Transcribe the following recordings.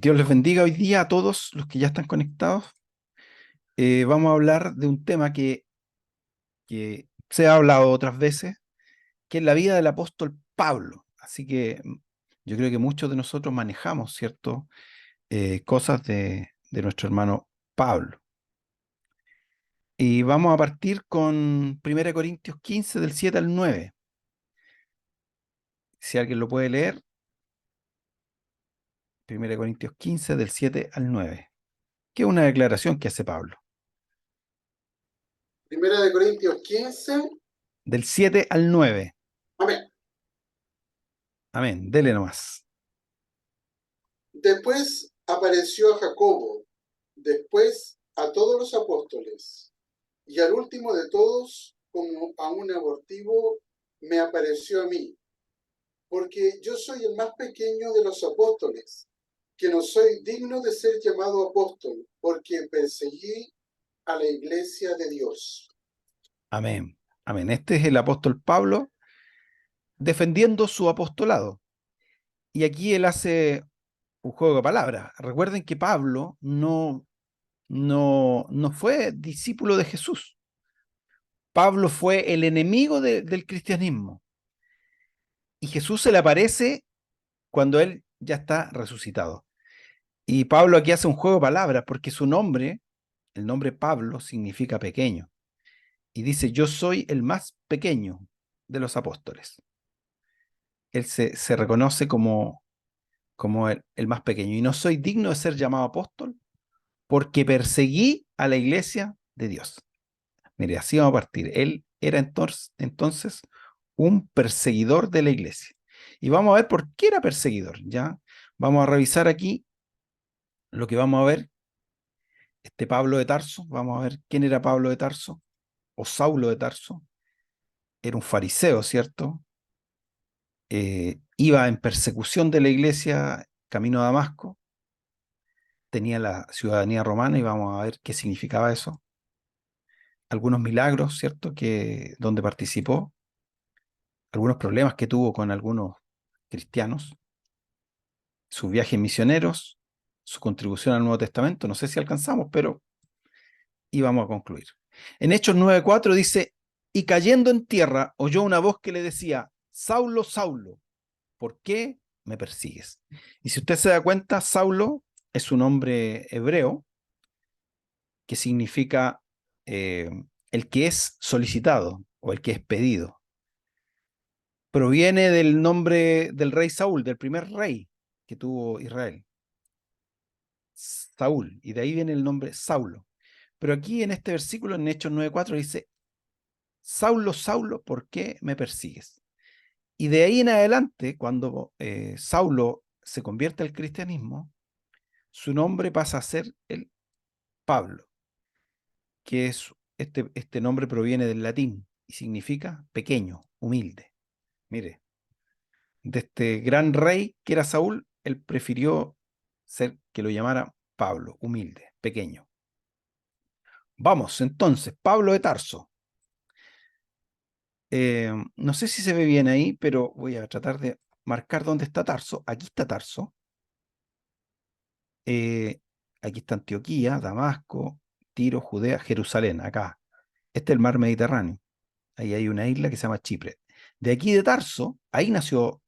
Dios les bendiga hoy día a todos los que ya están conectados. Vamos a hablar de un tema que se ha hablado otras veces, que es la vida del apóstol Pablo. Así que yo creo que muchos de nosotros manejamos, ¿cierto? Cosas de nuestro hermano Pablo. Y vamos a partir con 1 Corintios 15 del 7 al 9. Si alguien lo puede leer, 1 Corintios 15 del 7 al 9, que es una declaración que hace Pablo. Primera de Corintios 15. Del 7 al 9. Amén. Amén. Dele nomás. Después apareció a Jacobo, después a todos los apóstoles, y al último de todos, como a un abortivo, me apareció a mí, porque yo soy el más pequeño de los apóstoles, que no soy digno de ser llamado apóstol, porque perseguí a la iglesia de Dios. Amén. Amén. Este es el apóstol Pablo defendiendo su apostolado. Y aquí él hace un juego de palabras. Recuerden que Pablo no fue discípulo de Jesús. Pablo fue el enemigo del cristianismo. Y Jesús se le aparece cuando él ya está resucitado. Y Pablo aquí hace un juego de palabras porque su nombre, el nombre Pablo, significa pequeño. Y dice, yo soy el más pequeño de los apóstoles. Él se reconoce como el más pequeño. Y no soy digno de ser llamado apóstol porque perseguí a la iglesia de Dios. Mire, así vamos a partir. Él era entonces un perseguidor de la iglesia. Y vamos a ver por qué era perseguidor, ¿ya? Vamos a revisar aquí lo que vamos a ver. Este Pablo de Tarso, vamos a ver quién era Pablo de Tarso, o Saulo de Tarso. Era un fariseo, ¿cierto? Iba en persecución de la iglesia camino a Damasco, tenía la ciudadanía romana y vamos a ver qué significaba eso. Algunos milagros, ¿cierto? Donde participó, algunos problemas que tuvo con algunos cristianos, sus viajes misioneros, su contribución al Nuevo Testamento. No sé si alcanzamos, pero íbamos a concluir. En Hechos 9:4 dice, y cayendo en tierra oyó una voz que le decía, Saulo, Saulo, ¿por qué me persigues? Y si usted se da cuenta, Saulo es un nombre hebreo que significa eh, el que es solicitado o el que es pedido. Proviene del nombre del rey Saúl, del primer rey que tuvo Israel, Saúl, y de ahí viene el nombre Saulo. Pero aquí en este versículo, en Hechos 9:4, dice, Saulo, Saulo, ¿por qué me persigues? Y de ahí en adelante, cuando Saulo se convierte al cristianismo, su nombre pasa a ser el Pablo, que es este nombre proviene del latín y significa pequeño, humilde. Mire, de este gran rey que era Saúl, él prefirió ser que lo llamara Pablo, humilde, pequeño. Vamos, entonces, Pablo de Tarso. No sé si se ve bien ahí, pero voy a tratar de marcar dónde está Tarso. Aquí está Tarso. Eh, Aquí está Antioquía, Damasco, Tiro, Judea, Jerusalén, acá. Este es el mar Mediterráneo. Ahí hay una isla que se llama Chipre. De aquí de Tarso, ahí nació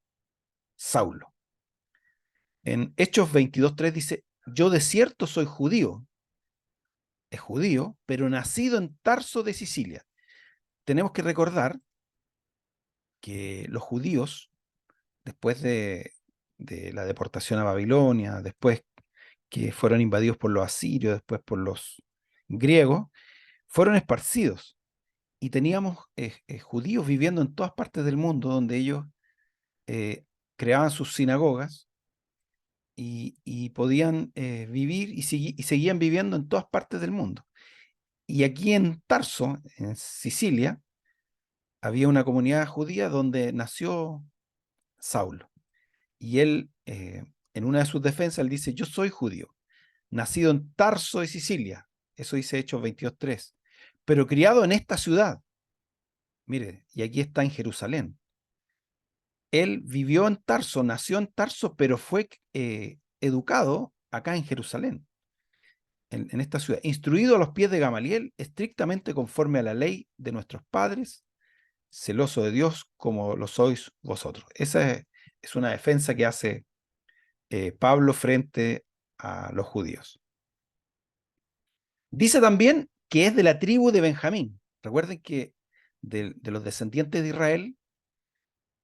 Saulo. En Hechos 22:3 dice, yo de cierto soy judío, es judío, pero nacido en Tarso de Sicilia. Tenemos que recordar que los judíos, después de la deportación a Babilonia, después que fueron invadidos por los asirios, después por los griegos, fueron esparcidos. Y teníamos judíos viviendo en todas partes del mundo donde ellos creaban sus sinagogas y podían vivir y seguían viviendo en todas partes del mundo. Y aquí en Tarso, en Sicilia, había una comunidad judía donde nació Saulo. Y él, en una de sus defensas, él dice, yo soy judío, nacido en Tarso de Sicilia. Eso dice Hechos 22:3. Pero criado en esta ciudad. Mire, y aquí está en Jerusalén. Él vivió en Tarso, nació en Tarso, pero fue educado acá en Jerusalén, en esta ciudad, instruido a los pies de Gamaliel, estrictamente conforme a la ley de nuestros padres, celoso de Dios como lo sois vosotros. Esa es una defensa que hace Pablo frente a los judíos. Dice también que es de la tribu de Benjamín. Recuerden que de los descendientes de Israel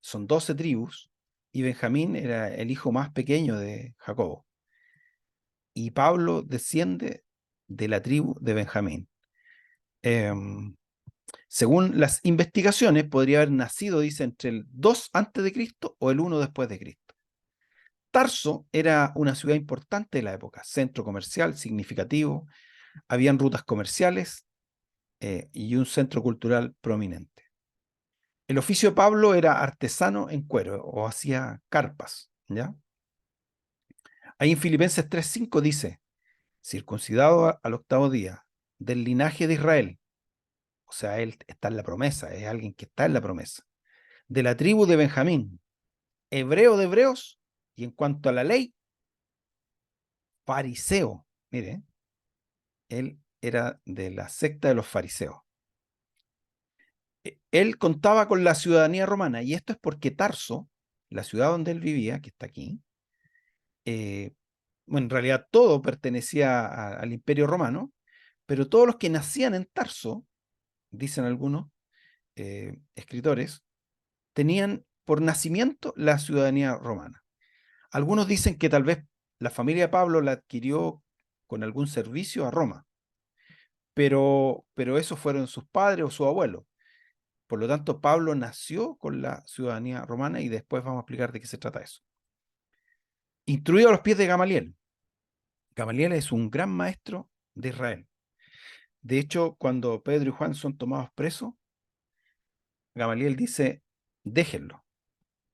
son 12 tribus y Benjamín era el hijo más pequeño de Jacobo. Y Pablo desciende de la tribu de Benjamín. Según las investigaciones, podría haber nacido, dice, entre el 2 antes de Cristo o el 1 después de Cristo. Tarso era una ciudad importante de la época, centro comercial significativo, habían rutas comerciales y un centro cultural prominente. El oficio de Pablo era artesano en cuero o hacía carpas, ¿ya? Ahí en Filipenses 3:5 dice, circuncidado al octavo día, del linaje de Israel, o sea, él está en la promesa, es alguien que está en la promesa, de la tribu de Benjamín, hebreo de hebreos, y en cuanto a la ley, fariseo. Mire, él era de la secta de los fariseos. Él contaba con la ciudadanía romana, y esto es porque Tarso, la ciudad donde él vivía, que está aquí, bueno, en realidad todo pertenecía al Imperio Romano, pero todos los que nacían en Tarso, dicen algunos escritores, tenían por nacimiento la ciudadanía romana. Algunos dicen que tal vez la familia de Pablo la adquirió con algún servicio a Roma, pero esos fueron sus padres o su abuelo. Por lo tanto, Pablo nació con la ciudadanía romana y después vamos a explicar de qué se trata eso. Instruido a los pies de Gamaliel. Gamaliel es un gran maestro de Israel. De hecho, cuando Pedro y Juan son tomados presos, Gamaliel dice, déjenlo,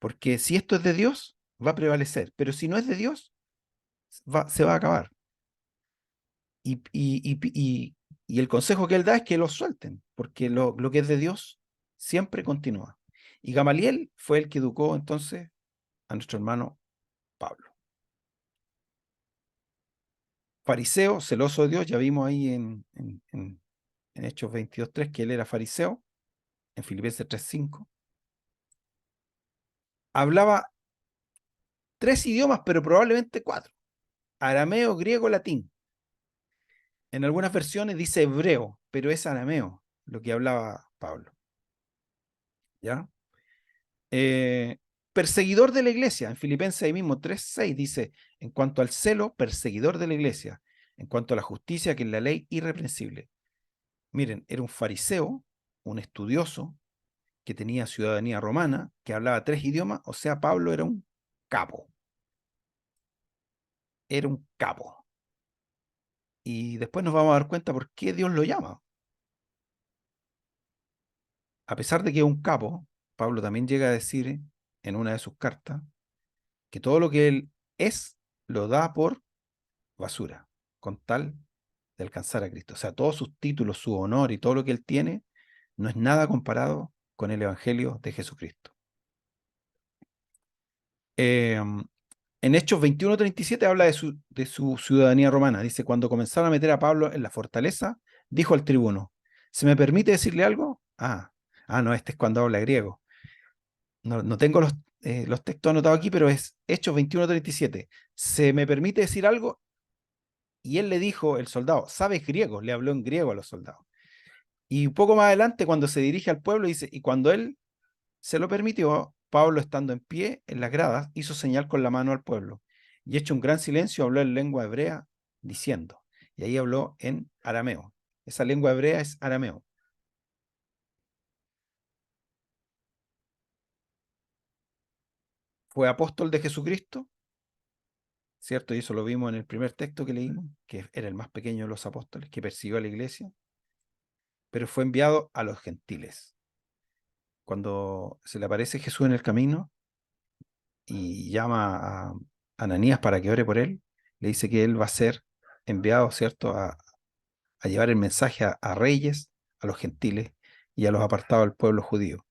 porque si esto es de Dios, va a prevalecer, pero si no es de Dios, se va a acabar. Y el consejo que él da es que los suelten, porque lo que es de Dios siempre continúa. Y Gamaliel fue el que educó entonces a nuestro hermano Pablo. Fariseo, celoso de Dios, ya vimos ahí en Hechos 22:3 que él era fariseo, en Filipenses 3:5. Hablaba 3 idiomas, pero probablemente 4: arameo, griego, latín. En algunas versiones dice hebreo, pero es arameo lo que hablaba Pablo. ¿Ya? Perseguidor de la iglesia. En Filipenses ahí mismo 3:6 dice, en cuanto al celo, perseguidor de la iglesia. En cuanto a la justicia, que es la ley irreprensible. Miren, era un fariseo, un estudioso, que tenía ciudadanía romana, que hablaba 3 idiomas, o sea, Pablo era un capo. Era un capo. Y después nos vamos a dar cuenta por qué Dios lo llama. A pesar de que es un capo, Pablo también llega a decir en una de sus cartas que todo lo que él es lo da por basura, con tal de alcanzar a Cristo. O sea, todos sus títulos, su honor y todo lo que él tiene no es nada comparado con el Evangelio de Jesucristo. En Hechos 21:37 habla de su ciudadanía romana. Dice, cuando comenzaron a meter a Pablo en la fortaleza, dijo al tribuno, ¿se me permite decirle algo? No, este es cuando habla griego. No tengo los textos anotados aquí, pero es Hechos 21:37. ¿Se me permite decir algo? Y él le dijo, el soldado, ¿sabes griego? Le habló en griego a los soldados. Y un poco más adelante, cuando se dirige al pueblo, dice, y cuando él se lo permitió, Pablo, estando en pie en las gradas, hizo señal con la mano al pueblo. Y hecho un gran silencio, habló en lengua hebrea, diciendo. Y ahí habló en arameo. Esa lengua hebrea es arameo. Fue apóstol de Jesucristo, ¿cierto? Y eso lo vimos en el primer texto que leímos, que era el más pequeño de los apóstoles, que persiguió a la iglesia, pero fue enviado a los gentiles. Cuando se le aparece Jesús en el camino y llama a Ananías para que ore por él, le dice que él va a ser enviado, ¿cierto?, a llevar el mensaje a reyes, a los gentiles y a los apartados del pueblo judío.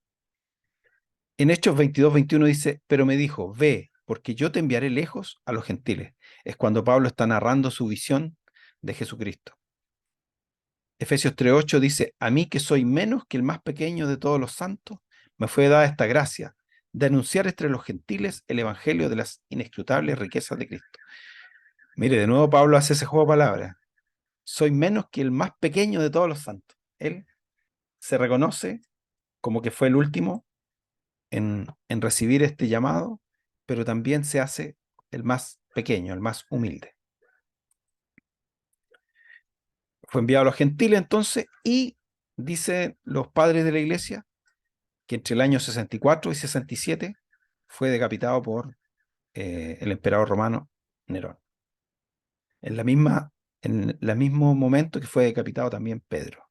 En Hechos 22:21 dice, pero me dijo, ve porque yo te enviaré lejos a los gentiles. Es cuando Pablo está narrando su visión de Jesucristo. Efesios 3:8 dice, a mí que soy menos que el más pequeño de todos los santos, me fue dada esta gracia de anunciar entre los gentiles el evangelio de las inescrutables riquezas de Cristo. Mire, de nuevo Pablo hace ese juego de palabras. Soy menos que el más pequeño de todos los santos. Él se reconoce como que fue el último en recibir este llamado, pero también se hace el más pequeño, el más humilde. Fue enviado a los gentiles entonces y dicen los padres de la iglesia que entre el año 64 y 67 fue decapitado por el emperador romano Nerón. En el mismo momento que fue decapitado también Pedro.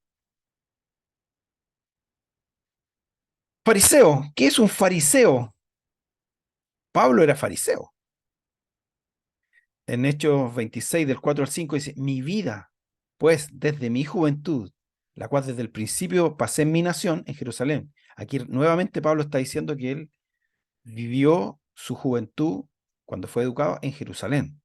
Fariseo, ¿qué es un fariseo? Pablo era fariseo. En Hechos 26, del 4 al 5, dice, mi vida, pues desde mi juventud, la cual desde el principio pasé en mi nación, en Jerusalén. Aquí nuevamente Pablo está diciendo que él vivió su juventud cuando fue educado en Jerusalén.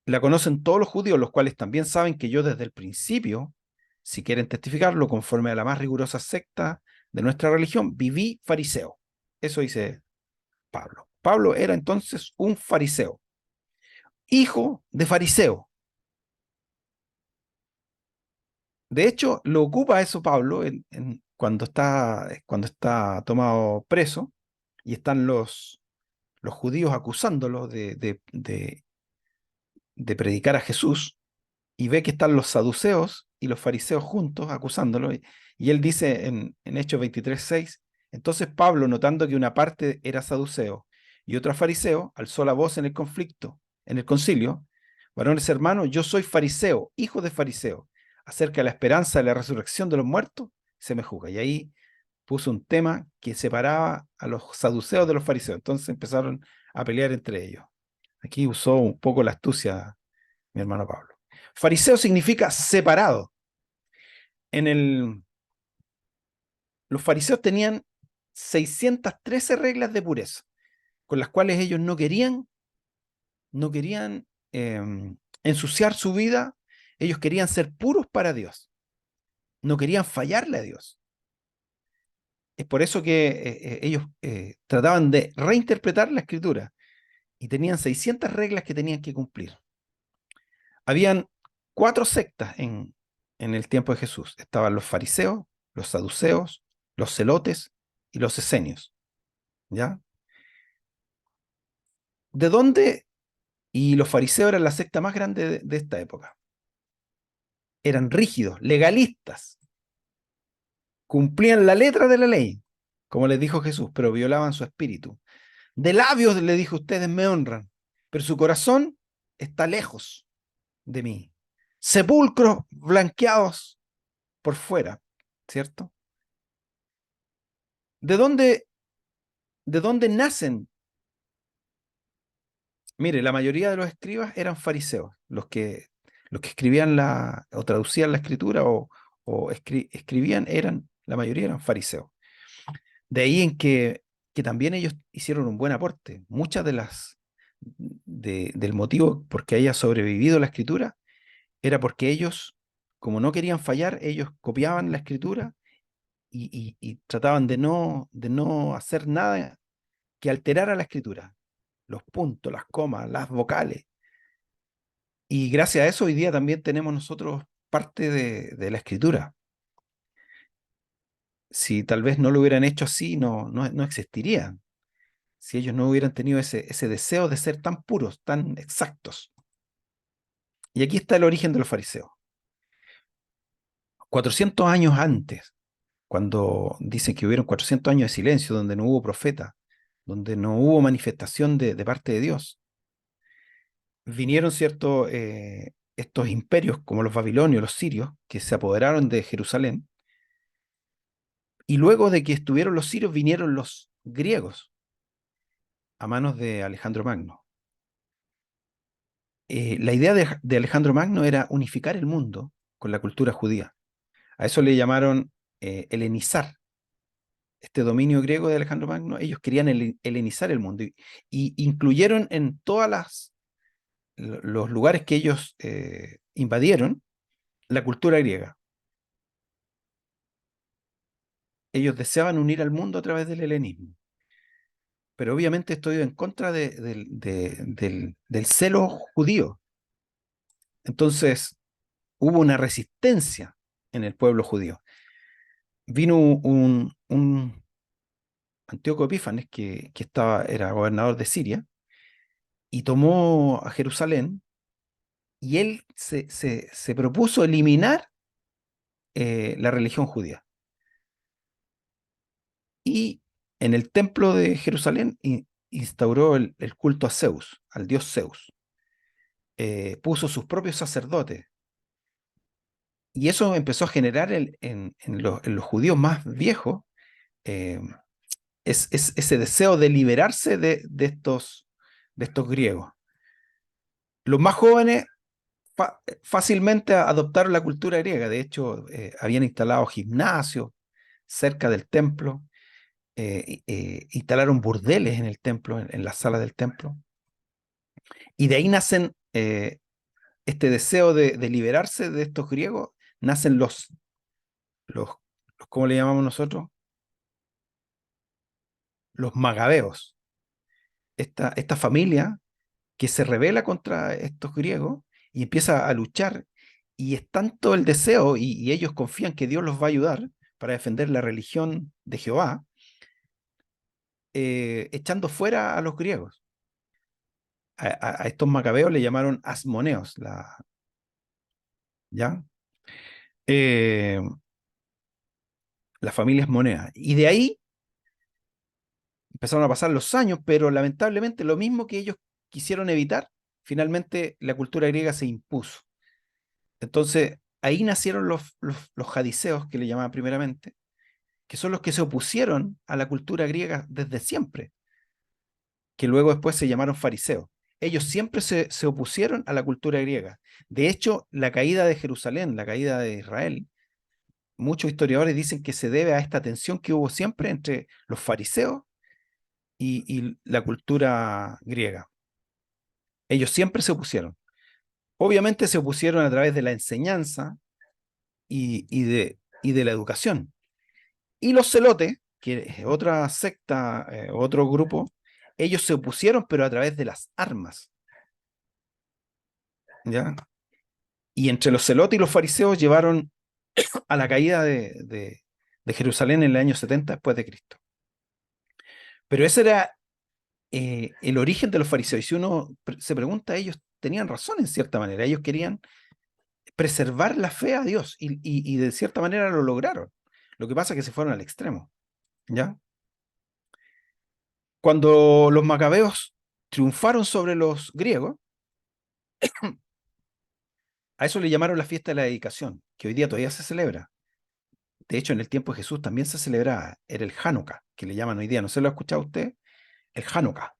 La conocen todos los judíos, los cuales también saben que yo desde el principio, si quieren testificarlo, conforme a la más rigurosa secta de nuestra religión, viví fariseo. Eso dice Pablo. Pablo era entonces un fariseo, hijo de fariseo. De hecho, lo ocupa eso Pablo cuando está tomado preso y están los judíos acusándolo de predicar a Jesús, y ve que están los saduceos y los fariseos juntos acusándolo, y él dice en Hechos 23:6, entonces Pablo, notando que una parte era saduceo y otra fariseo, alzó la voz en el conflicto, en el concilio, varones hermanos, yo soy fariseo, hijo de fariseo, acerca de la esperanza de la resurrección de los muertos, se me juzga. Y ahí puso un tema que separaba a los saduceos de los fariseos, entonces empezaron a pelear entre ellos. Aquí usó un poco la astucia mi hermano Pablo. Fariseo significa separado. En el, los fariseos tenían 613 reglas de pureza, con las cuales ellos no querían ensuciar su vida, ellos querían ser puros para Dios, no querían fallarle a Dios. Es por eso que ellos trataban de reinterpretar la escritura y tenían 600 reglas que tenían que cumplir. Habían 4 sectas en el tiempo de Jesús. Estaban los fariseos, los saduceos, los celotes y los esenios. ¿Ya? ¿De dónde? Y los fariseos eran la secta más grande de esta época. Eran rígidos, legalistas, cumplían la letra de la ley, como les dijo Jesús, pero violaban su espíritu. De labios le dijo, ustedes me honran, pero su corazón está lejos de mí. Sepulcros blanqueados por fuera, ¿cierto? ¿De dónde, de dónde nacen? Mire, la mayoría de los escribas eran fariseos, los que escribían o traducían la escritura o escribían, la mayoría eran fariseos. De ahí en que también ellos hicieron un buen aporte. Muchas del motivo por que haya sobrevivido la escritura era porque ellos, como no querían fallar, ellos copiaban la escritura y trataban de no hacer nada que alterara la escritura, los puntos, las comas, las vocales. Y gracias a eso hoy día también tenemos nosotros parte de la escritura. Si tal vez no lo hubieran hecho así, no existirían. Si ellos no hubieran tenido ese deseo de ser tan puros, tan exactos. Y aquí está el origen de los fariseos. 400 años antes, cuando dicen que hubieron 400 años de silencio, donde no hubo profeta, donde no hubo manifestación de parte de Dios, vinieron, ¿cierto?, estos imperios como los babilonios, los sirios, que se apoderaron de Jerusalén, y luego de que estuvieron los sirios, vinieron los griegos a manos de Alejandro Magno. La idea de Alejandro Magno era unificar el mundo con la cultura judía. A eso le llamaron helenizar este dominio griego de Alejandro Magno, ellos querían helenizar el mundo y incluyeron en todas los lugares que ellos invadieron la cultura griega. Ellos deseaban unir al mundo a través del helenismo. Pero obviamente estoy en contra del celo judío. Entonces hubo una resistencia en el pueblo judío. Vino un Antíoco Epífanes, que era gobernador de Siria, y tomó a Jerusalén, y él se propuso eliminar la religión judía. Y en el templo de Jerusalén instauró el culto a Zeus, al dios Zeus. Puso sus propios sacerdotes. Y eso empezó a generar en los judíos más viejos eh, ese deseo de liberarse de estos griegos. Los más jóvenes fácilmente adoptaron la cultura griega. De hecho, habían instalado gimnasios cerca del templo, instalaron burdeles en el templo, en las salas del templo. Y de ahí nacen este deseo de liberarse de estos griegos, nacen los, ¿cómo le llamamos nosotros? Los magabeos. Esta familia que se rebela contra estos griegos y empieza a luchar, y es tanto el deseo, y ellos confían que Dios los va a ayudar para defender la religión de Jehová, echando fuera a los griegos. A estos macabeos le llamaron asmoneos, ¿ya? Eh, la familia asmonea. Y de ahí empezaron a pasar los años, pero lamentablemente lo mismo que ellos quisieron evitar, finalmente la cultura griega se impuso. Entonces, ahí nacieron los jadiseos, que le llamaban primeramente, que son los que se opusieron a la cultura griega desde siempre, que luego después se llamaron fariseos. Ellos siempre se opusieron a la cultura griega. De hecho, la caída de Jerusalén, la caída de Israel, muchos historiadores dicen que se debe a esta tensión que hubo siempre entre los fariseos y la cultura griega. Ellos siempre se opusieron. Obviamente se opusieron a través de la enseñanza y de la educación. Y los celotes, que es otra secta, otro grupo, ellos se opusieron, pero a través de las armas. ¿Ya? Y entre los celotes y los fariseos llevaron a la caída de Jerusalén en el año 70 después de Cristo. Pero ese era el origen de los fariseos. Y si uno se pregunta, ellos tenían razón en cierta manera. Ellos querían preservar la fe a Dios y de cierta manera lo lograron. Lo que pasa es que se fueron al extremo. ¿Ya? Cuando los macabeos triunfaron sobre los griegos, a eso le llamaron la fiesta de la dedicación, que hoy día todavía se celebra. De hecho, en el tiempo de Jesús también se celebraba, era el Hanukkah, que le llaman hoy día. ¿No se lo ha escuchado usted? El Hanukkah,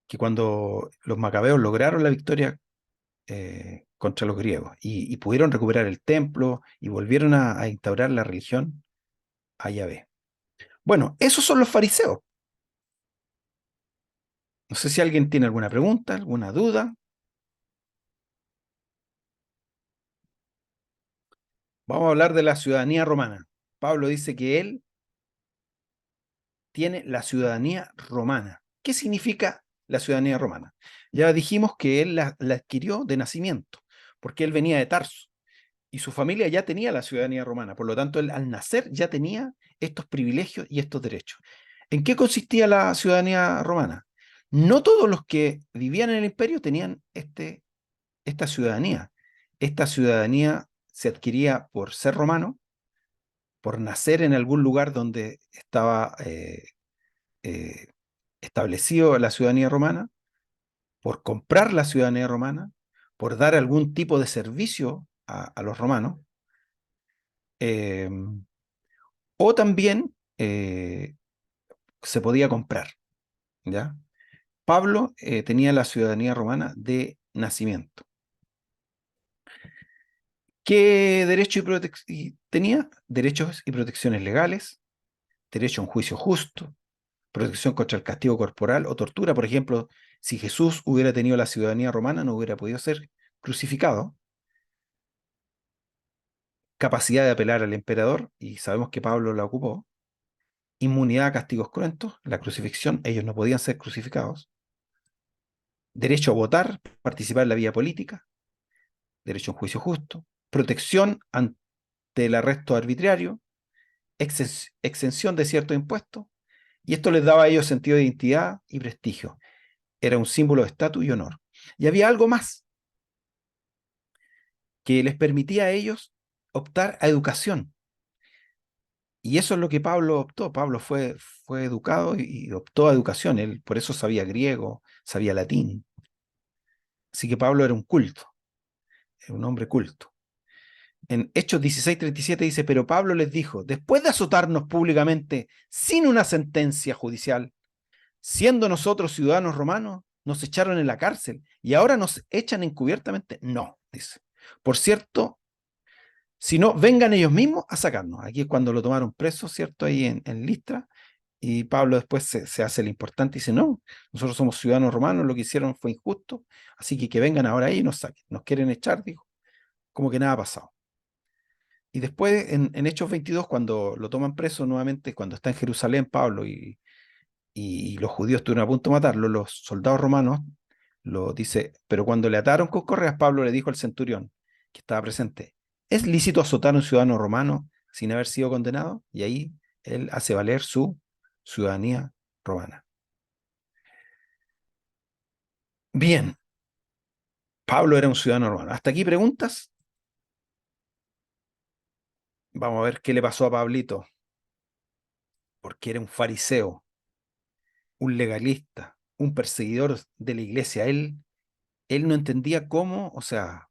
que cuando los macabeos lograron la victoria contra los griegos y pudieron recuperar el templo y volvieron a instaurar la religión a Yahvé. Bueno, esos son los fariseos. No sé si alguien tiene alguna pregunta, alguna duda. Vamos a hablar de la ciudadanía romana. Pablo dice que él tiene la ciudadanía romana. ¿Qué significa la ciudadanía romana? Ya dijimos que él la adquirió de nacimiento, porque él venía de Tarso y su familia ya tenía la ciudadanía romana. Por lo tanto, él al nacer ya tenía estos privilegios y estos derechos. ¿En qué consistía la ciudadanía romana? No todos los que vivían en el imperio tenían esta ciudadanía. Esta ciudadanía se adquiría por ser romano, por nacer en algún lugar donde estaba eh, establecido la ciudadanía romana, por comprar la ciudadanía romana, por dar algún tipo de servicio a los romanos, eh, o también se podía comprar, ¿ya? Pablo tenía la ciudadanía romana de nacimiento. ¿Qué derecho tenía? Derechos y protecciones legales, derecho a un juicio justo, protección contra el castigo corporal o tortura. Por ejemplo, si Jesús hubiera tenido la ciudadanía romana, no hubiera podido ser crucificado. Capacidad de apelar al emperador, y sabemos que Pablo la ocupó. Inmunidad a castigos cruentos, la crucifixión, ellos no podían ser crucificados. Derecho a votar, participar en la vida política, derecho a un juicio justo, protección ante el arresto arbitrario, exención de ciertos impuestos, y esto les daba a ellos sentido de identidad y prestigio. Era un símbolo de estatus y honor. Y había algo más que les permitía a ellos optar a educación. Y eso es lo que Pablo optó. Pablo fue educado y optó a educación. Él por eso sabía griego, sabía latín. Así que Pablo era un culto, era un hombre culto. En Hechos 16:37 dice, pero Pablo les dijo, después de azotarnos públicamente sin una sentencia judicial, siendo nosotros ciudadanos romanos, nos echaron en la cárcel y ahora nos echan encubiertamente. No, dice. Por cierto, si no, vengan ellos mismos a sacarnos. Aquí es cuando lo tomaron preso, ¿cierto? Ahí en Listra. Y Pablo después se hace el importante y dice, no, nosotros somos ciudadanos romanos, lo que hicieron fue injusto, así que vengan ahora ahí y nos saquen. Nos quieren echar, dijo, como que nada ha pasado. Y después, en Hechos 22, cuando lo toman preso nuevamente, cuando está en Jerusalén Pablo y los judíos estuvieron a punto de matarlo, los soldados romanos, lo dice, pero cuando le ataron con correas, Pablo le dijo al centurión que estaba presente, ¿es lícito azotar a un ciudadano romano sin haber sido condenado? Y ahí él hace valer su ciudadanía romana. Bien, Pablo era un ciudadano romano. ¿Hasta aquí preguntas? Vamos a ver qué le pasó a Pablito, porque era un fariseo, un legalista, un perseguidor de la iglesia. Él no entendía cómo, o sea,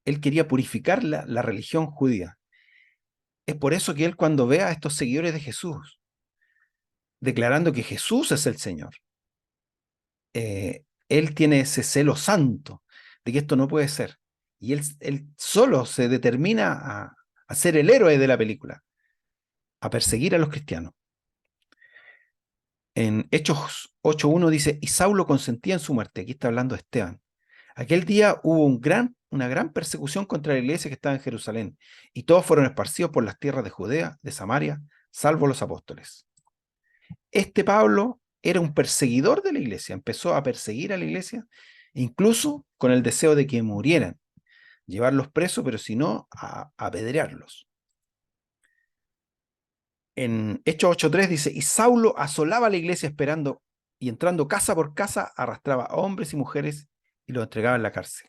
él quería purificar la religión judía. Es por eso que él cuando ve a estos seguidores de Jesús, declarando que Jesús es el Señor, él tiene ese celo santo de que esto no puede ser. Y él solo se determina a ser el héroe de la película, a perseguir a los cristianos. En Hechos 8:1 dice, y Saulo consentía en su muerte. Aquí está hablando Esteban. Aquel día hubo una gran persecución contra la iglesia que estaba en Jerusalén, y todos fueron esparcidos por las tierras de Judea, de Samaria, salvo los apóstoles. Este Pablo era un perseguidor de la iglesia, empezó a perseguir a la iglesia, incluso con el deseo de que murieran, llevarlos presos, pero si no, a apedrearlos. En Hechos 8:3 dice, y Saulo asolaba la iglesia esperando y entrando casa por casa, arrastraba a hombres y mujeres y los entregaba en la cárcel.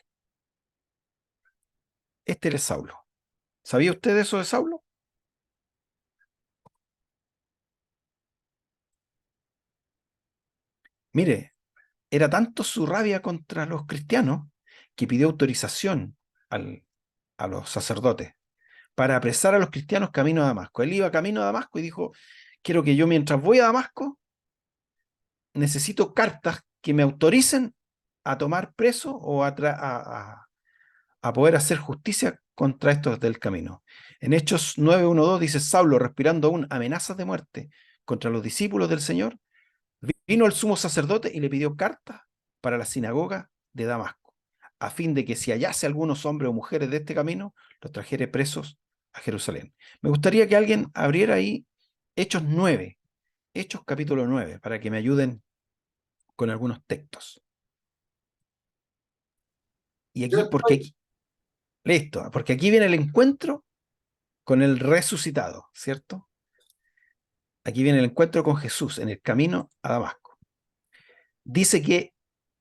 Este era Saulo. ¿Sabía usted eso de Saulo? Mire, era tanto su rabia contra los cristianos que pidió autorización al, a los sacerdotes para apresar a los cristianos camino a Damasco. Él iba camino a Damasco y dijo, quiero que yo mientras voy a Damasco, necesito cartas que me autoricen a tomar preso o a poder hacer justicia contra estos del camino. En Hechos 9:1-2 dice, Saulo, respirando aún amenazas de muerte contra los discípulos del Señor, vino al sumo sacerdote y le pidió cartas para la sinagoga de Damasco, a fin de que si hallase algunos hombres o mujeres de este camino, los trajere presos a Jerusalén. Me gustaría que alguien abriera ahí Hechos 9, Hechos capítulo 9, para que me ayuden con algunos textos. Y Yo aquí, porque estoy, aquí, listo, porque aquí viene el encuentro con el resucitado, ¿cierto? Aquí viene el encuentro con Jesús en el camino a Damasco. Dice que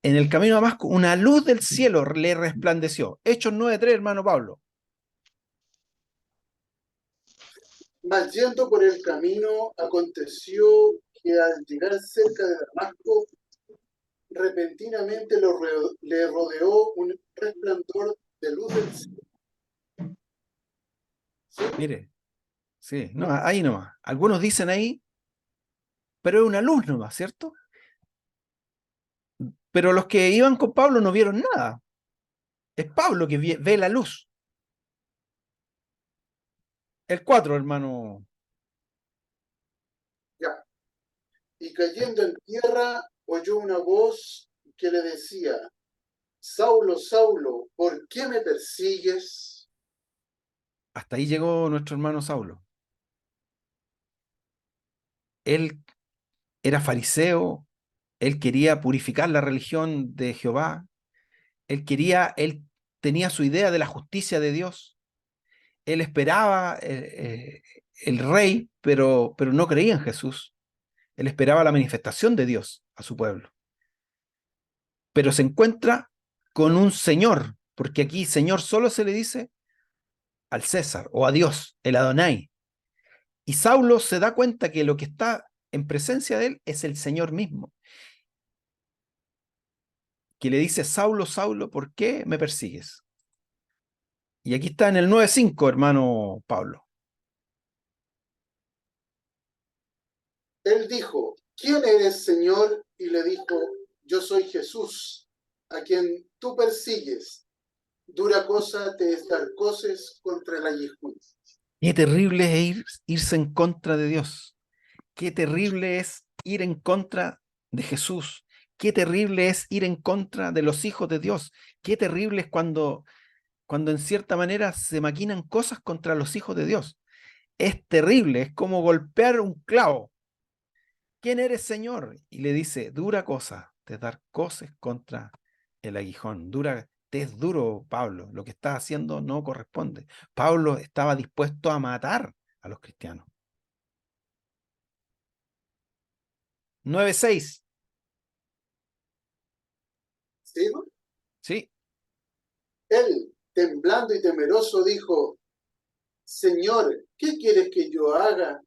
en el camino a Damasco una luz del cielo le resplandeció. Hechos 9:3, hermano Pablo. mas yendo por el camino, aconteció que al llegar cerca de Damasco, repentinamente le rodeó un resplandor de luz del cielo. ¿Sí? Mire, sí, no, ahí nomás. Algunos dicen ahí, pero es una luz nomás, ¿cierto? Pero los que iban con Pablo no vieron nada. Es Pablo que ve la luz. El 4, hermano. y cayendo en tierra oyó una voz que le decía, Saulo, Saulo, ¿por qué me persigues? Hasta ahí llegó nuestro hermano Saulo. Él era fariseo, él quería purificar la religión de Jehová, él tenía su idea de la justicia de Dios, él esperaba el rey, pero no creía en Jesús, él esperaba la manifestación de Dios a su pueblo, pero se encuentra con un señor, porque aquí señor solo se le dice al César o a Dios, el Adonai, y Saulo se da cuenta que lo que está en presencia de él es el Señor mismo, que le dice, Saulo, Saulo, ¿por qué me persigues? Y aquí está en el 9:5, hermano Pablo. Él dijo, ¿quién eres, Señor? Y le dijo, yo soy Jesús, a quien tú persigues. Dura cosa te es dar coces contra el aguijón. Qué terrible es irse en contra de Dios. Qué terrible es ir en contra de Jesús. Qué terrible es ir en contra de los hijos de Dios. Qué terrible es cuando en cierta manera se maquinan cosas contra los hijos de Dios. Es terrible, es como golpear un clavo. ¿Quién eres, Señor? Y le dice, dura cosa te dar coces contra el aguijón. Te es duro, Pablo. Lo que estás haciendo no corresponde. Pablo estaba dispuesto a matar a los cristianos. 9:6. ¿Sigo? Sí. Él, temblando y temeroso, dijo, Señor, ¿qué quieres que yo haga?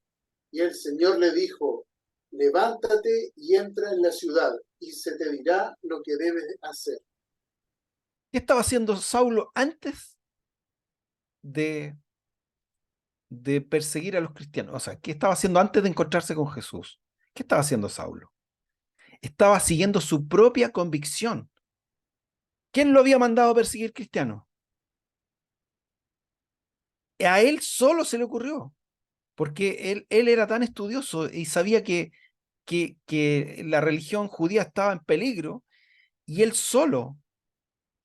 Y el Señor le dijo, levántate y entra en la ciudad, y se te dirá lo que debes hacer. ¿Qué estaba haciendo Saulo antes de, de perseguir a los cristianos? O sea, ¿qué estaba haciendo antes de encontrarse con Jesús? ¿Qué estaba haciendo Saulo? Estaba siguiendo su propia convicción. ¿Quién lo había mandado a perseguir cristianos? A él solo se le ocurrió, porque él era tan estudioso y sabía que la religión judía estaba en peligro, y él solo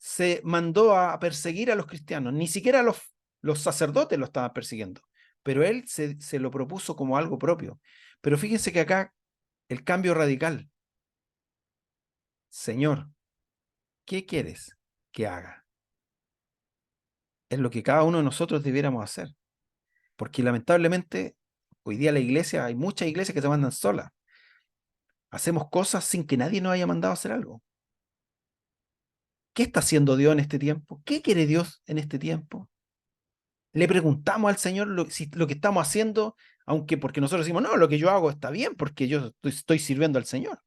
se mandó a perseguir a los cristianos. Ni siquiera los sacerdotes lo estaban persiguiendo, pero él se lo propuso como algo propio. Pero fíjense que acá el cambio radical. Señor, ¿qué quieres que haga? Es lo que cada uno de nosotros debiéramos hacer, porque lamentablemente hoy día hay muchas iglesias que se mandan solas. Hacemos cosas sin que nadie nos haya mandado a hacer algo. ¿Qué está haciendo Dios en este tiempo? ¿Qué quiere Dios en este tiempo? Le preguntamos al Señor si lo que estamos haciendo, aunque porque nosotros decimos, no, lo que yo hago está bien porque yo estoy sirviendo al Señor.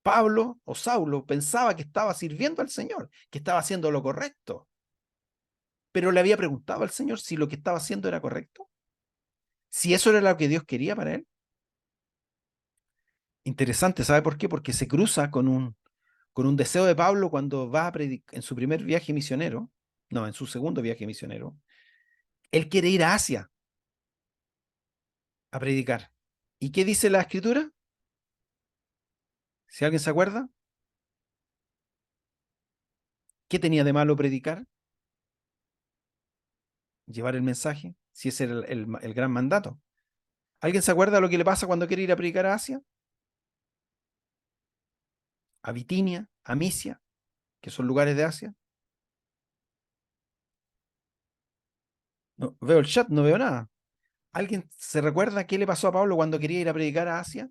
Pablo o Saulo pensaba que estaba sirviendo al Señor, que estaba haciendo lo correcto, pero le había preguntado al Señor si lo que estaba haciendo era correcto, si eso era lo que Dios quería para él. Interesante, ¿sabe por qué? Porque se cruza con un deseo de Pablo cuando va a predicar en su primer viaje misionero, no, en su segundo viaje misionero. Él quiere ir a Asia a predicar. ¿Y qué dice la escritura? Si alguien se acuerda, ¿qué tenía de malo predicar? Llevar el mensaje, si ese era el gran mandato. ¿Alguien se acuerda lo que le pasa cuando quiere ir a predicar a Asia? A Bitinia, a Misia, que son lugares de Asia. No, veo el chat, no veo nada. ¿Alguien se recuerda qué le pasó a Pablo cuando quería ir a predicar a Asia?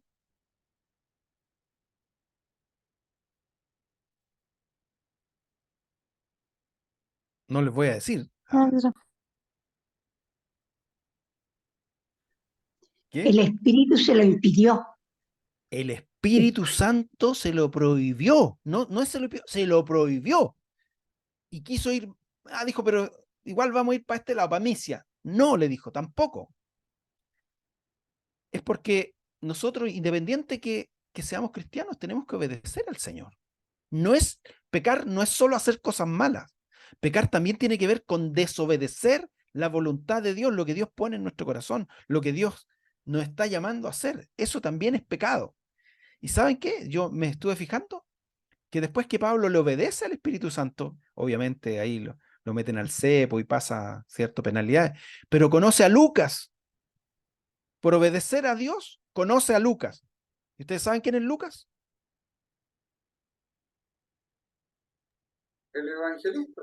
No les voy a decir. ¿Qué? El Espíritu se lo impidió. El Espíritu Santo se lo prohibió. No, no se lo prohibió. Y quiso ir. Dijo, pero igual vamos a ir para este lado, para Misia. No, le dijo, tampoco. Es porque nosotros, independiente que seamos cristianos, tenemos que obedecer al Señor. Pecar no es solo hacer cosas malas. Pecar también tiene que ver con desobedecer la voluntad de Dios, lo que Dios pone en nuestro corazón, lo que Dios nos está llamando a hacer. Eso también es pecado. ¿Y saben qué? Yo me estuve fijando que después que Pablo le obedece al Espíritu Santo, obviamente ahí lo meten al cepo y pasa ciertas penalidades, pero conoce a Lucas. Por obedecer a Dios, conoce a Lucas. ¿Y ustedes saben quién es Lucas? El evangelista.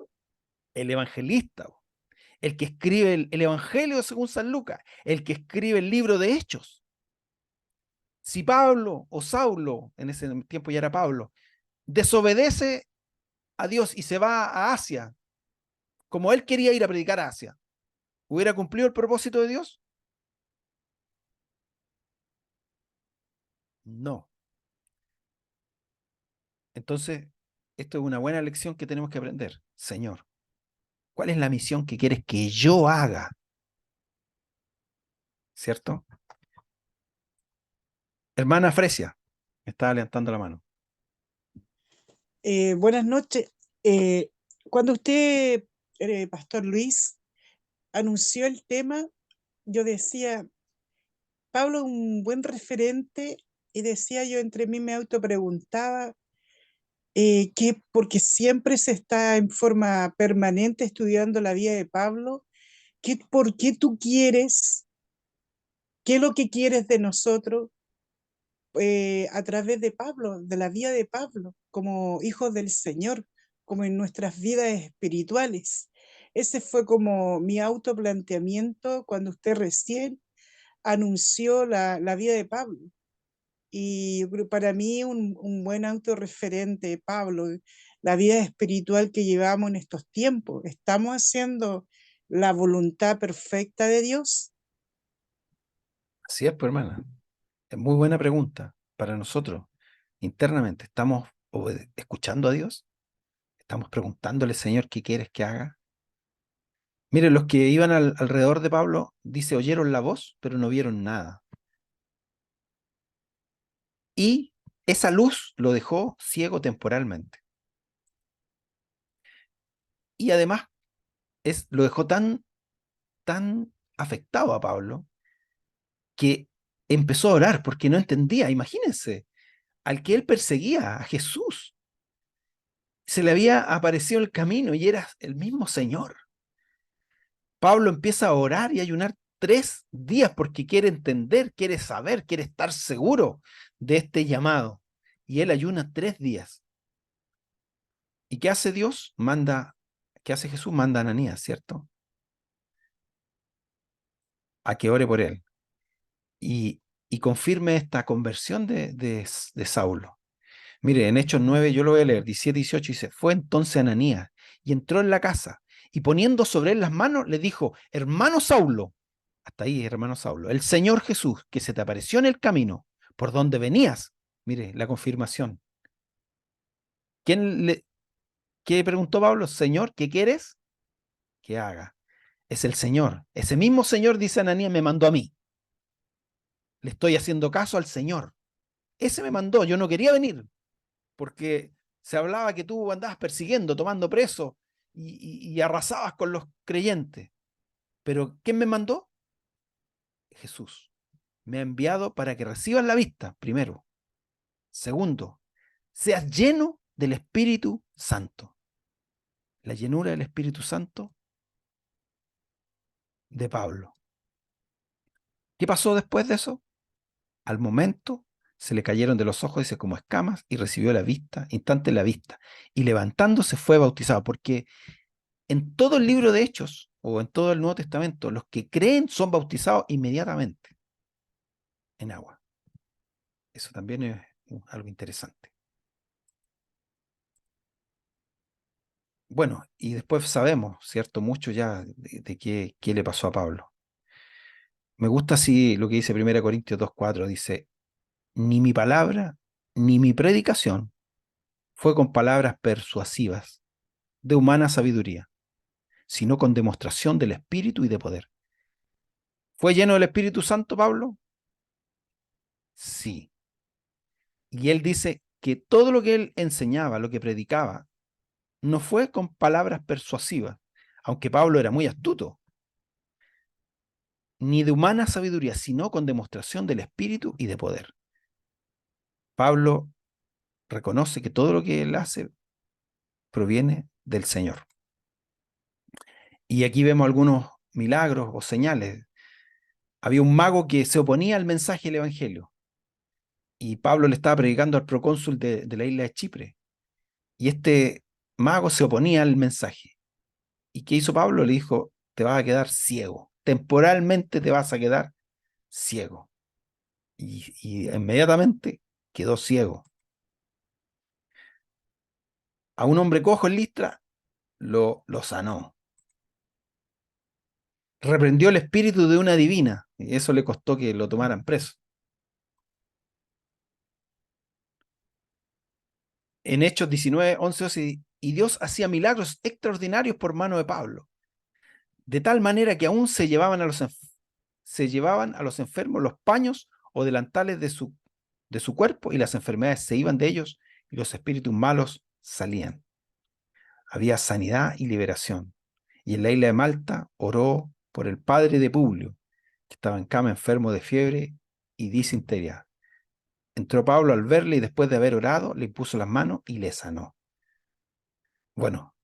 El evangelista, el que escribe el Evangelio según San Lucas, el que escribe el libro de Hechos. Si Pablo o Saulo, en ese tiempo ya era Pablo, desobedece a Dios y se va a Asia, como él quería ir a predicar a Asia, ¿hubiera cumplido el propósito de Dios? No. Entonces, esto es una buena lección que tenemos que aprender. Señor, ¿cuál es la misión que quieres que yo haga? ¿Cierto? Hermana Fresia, me estaba levantando la mano. Buenas noches. Cuando usted, Pastor Luis, anunció el tema, yo decía, Pablo es un buen referente y decía yo entre mí me autopreguntaba porque siempre se está en forma permanente estudiando la vida de Pablo, ¿por qué tú quieres? ¿Qué es lo que quieres de nosotros? A través de Pablo, de la vida de Pablo, como hijos del Señor, como en nuestras vidas espirituales. Ese fue como mi autoplanteamiento cuando usted recién anunció la vida de Pablo. Y para mí un buen autorreferente, Pablo, la vida espiritual que llevamos en estos tiempos. ¿Estamos haciendo la voluntad perfecta de Dios? Así es, pues, hermana. Es muy buena pregunta para nosotros internamente. ¿Estamos escuchando a Dios? ¿Estamos preguntándole, Señor, qué quieres que haga? Miren, los que iban alrededor de Pablo, dice, oyeron la voz, pero no vieron nada. Y esa luz lo dejó ciego temporalmente. Y además lo dejó tan afectado a Pablo que empezó a orar porque no entendía. Imagínense, al que él perseguía, a Jesús, se le había aparecido el camino y era el mismo Señor. Pablo empieza a orar y ayunar 3 días porque quiere entender, quiere saber, quiere estar seguro de este llamado. Y él ayuna 3 días. ¿Y qué hace Dios? ¿Qué hace Jesús? Manda a Ananías, ¿cierto? A que ore por él. Y confirme esta conversión de Saulo. Mire, en Hechos 9, yo lo voy a leer, 17 y 18, dice, fue entonces Ananías y entró en la casa y poniendo sobre él las manos le dijo, hermano Saulo, hasta ahí, hermano Saulo, el Señor Jesús, que se te apareció en el camino por donde venías, mire, la confirmación. ¿Qué preguntó Pablo? Señor, ¿qué quieres que haga? Es el Señor. Ese mismo Señor, dice Ananías, me mandó a mí. Le estoy haciendo caso al Señor. Ese me mandó, yo no quería venir, porque se hablaba que tú andabas persiguiendo, tomando preso y arrasabas con los creyentes. Pero ¿quién me mandó? Jesús. Me ha enviado para que recibas la vista, primero. Segundo, seas lleno del Espíritu Santo. La llenura del Espíritu Santo de Pablo. ¿Qué pasó después de eso? Al momento se le cayeron de los ojos, dice, como escamas, y recibió la vista, instante la vista. Y levantándose fue bautizado, porque en todo el libro de Hechos, o en todo el Nuevo Testamento, los que creen son bautizados inmediatamente en agua. Eso también es algo interesante. Bueno, y después sabemos, ¿cierto? Mucho ya de qué le pasó a Pablo. Me gusta así lo que dice 1 Corintios 2:4, dice, ni mi palabra, ni mi predicación fue con palabras persuasivas de humana sabiduría, sino con demostración del Espíritu y de poder. ¿Fue lleno del Espíritu Santo, Pablo? Sí. Y él dice que todo lo que él enseñaba, lo que predicaba, no fue con palabras persuasivas, aunque Pablo era muy astuto, ni de humana sabiduría, sino con demostración del Espíritu y de poder. Pablo reconoce que todo lo que él hace proviene del Señor. Y aquí vemos algunos milagros o señales. Había un mago que se oponía al mensaje del Evangelio y Pablo le estaba predicando al procónsul de la isla de Chipre. Y este mago se oponía al mensaje. ¿Y qué hizo Pablo? Le dijo, te vas a quedar ciego. Temporalmente te vas a quedar ciego. Y inmediatamente quedó ciego. A un hombre cojo en Listra lo sanó. Reprendió el espíritu de una divina. Y eso le costó que lo tomaran preso. En Hechos 19, 11, 12, y Dios hacía milagros extraordinarios por mano de Pablo, de tal manera que aún se llevaban a los enfermos los paños o delantales de su cuerpo, y las enfermedades se iban de ellos, y los espíritus malos salían. Había sanidad y liberación. Y en la isla de Malta oró por el padre de Publio, que estaba en cama enfermo de fiebre y disentería. Entró Pablo al verle y después de haber orado, le impuso las manos y le sanó. Bueno,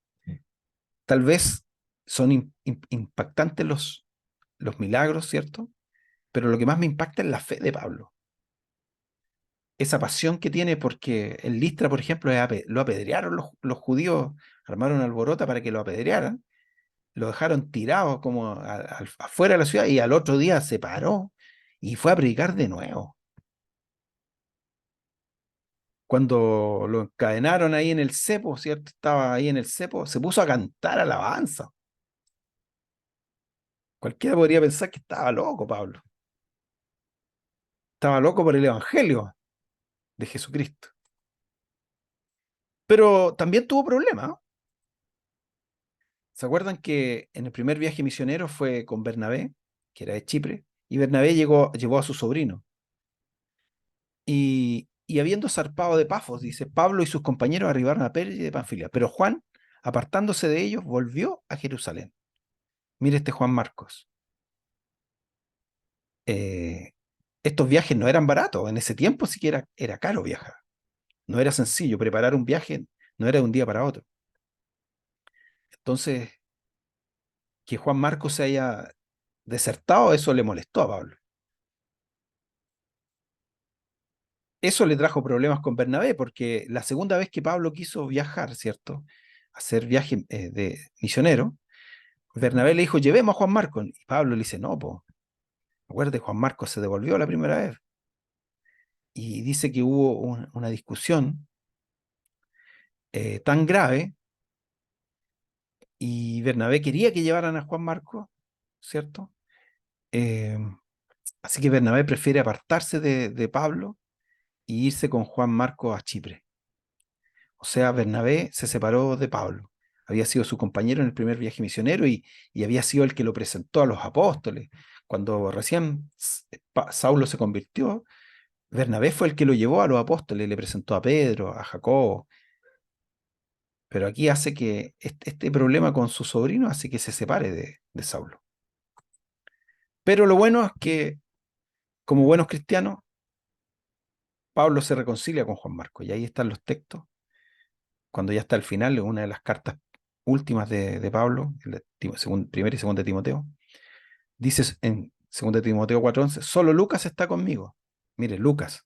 tal vez son impactantes los milagros, ¿cierto? Pero lo que más me impacta es la fe de Pablo. Esa pasión que tiene porque en Listra, por ejemplo, lo apedrearon los judíos, armaron alborota para que lo apedrearan, lo dejaron tirado como afuera de la ciudad y al otro día se paró y fue a predicar de nuevo. Cuando lo encadenaron ahí en el cepo, ¿cierto? Estaba ahí en el cepo, se puso a cantar alabanza. Cualquiera podría pensar que estaba loco, Pablo. Estaba loco por el evangelio de Jesucristo. Pero también tuvo problemas, ¿no? ¿Se acuerdan que en el primer viaje misionero fue con Bernabé, que era de Chipre, y Bernabé llevó a su sobrino? Y habiendo zarpado de Pafos, dice, Pablo y sus compañeros arribaron a Perge de Panfilia, pero Juan, apartándose de ellos, volvió a Jerusalén. Mire este Juan Marcos. Estos viajes no eran baratos, en ese tiempo sí que era caro viajar. No era sencillo, preparar un viaje no era de un día para otro. Entonces, que Juan Marcos se haya desertado, eso le molestó a Pablo. Eso le trajo problemas con Bernabé, porque la segunda vez que Pablo quiso viajar, ¿cierto? Hacer viaje de misionero, Bernabé le dijo, llevemos a Juan Marcos. Y Pablo le dice, no, pues, acuérdate, Juan Marcos se devolvió la primera vez. Y dice que hubo una discusión tan grave, y Bernabé quería que llevaran a Juan Marcos, ¿cierto? Eh, Así que Bernabé prefiere apartarse de Pablo y irse con Juan Marcos a Chipre. O sea, Bernabé se separó de Pablo. Había sido su compañero en el primer viaje misionero y había sido el que lo presentó a los apóstoles. Cuando recién Saulo se convirtió, Bernabé fue el que lo llevó a los apóstoles, le presentó a Pedro, a Jacobo. Pero aquí hace que este problema con su sobrino hace que se separe de Saulo. Pero lo bueno es que, como buenos cristianos, Pablo se reconcilia con Juan Marcos. Y ahí están los textos. Cuando ya está al final, una de las cartas últimas de Pablo, primera y segunda de Timoteo, dice en segunda de Timoteo 4:11, solo Lucas está conmigo. Mire, Lucas,